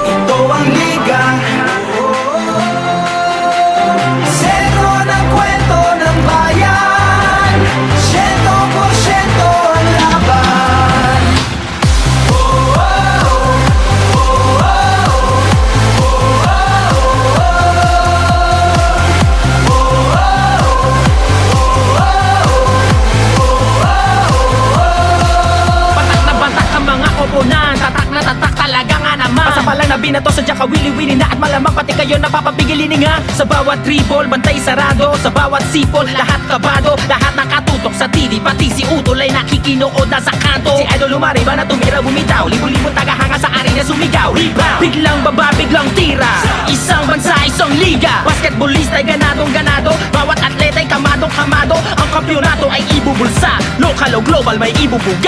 Ito ang liga. Sentro ng kwento ng bayan, 100% ang laban. Batak na batak ang mga koponan, tatak na tatak talaga nga naman. Pasa pa lang na binato, sadya ka wili-wili na. At malamang pati kayo napapapigilin nga. Sa bawat dribble, bantay sarado. Sa bawat sipol, lahat kabado. Lahat nakatutok sa TV, pati si Utol ay nakikinood na sa kanto. Si Idol lumariba na tumira bumitaw, libo-libong tagahanga sa arena sumigaw. Rebound, biglang baba, biglang tira. Isang bansa, isang liga. Basketballista ay ganadong ganado. Bawat atleta ay kamadong kamado. Ang kampyonato ay ibubulsa. Lokal o global may ibubuga.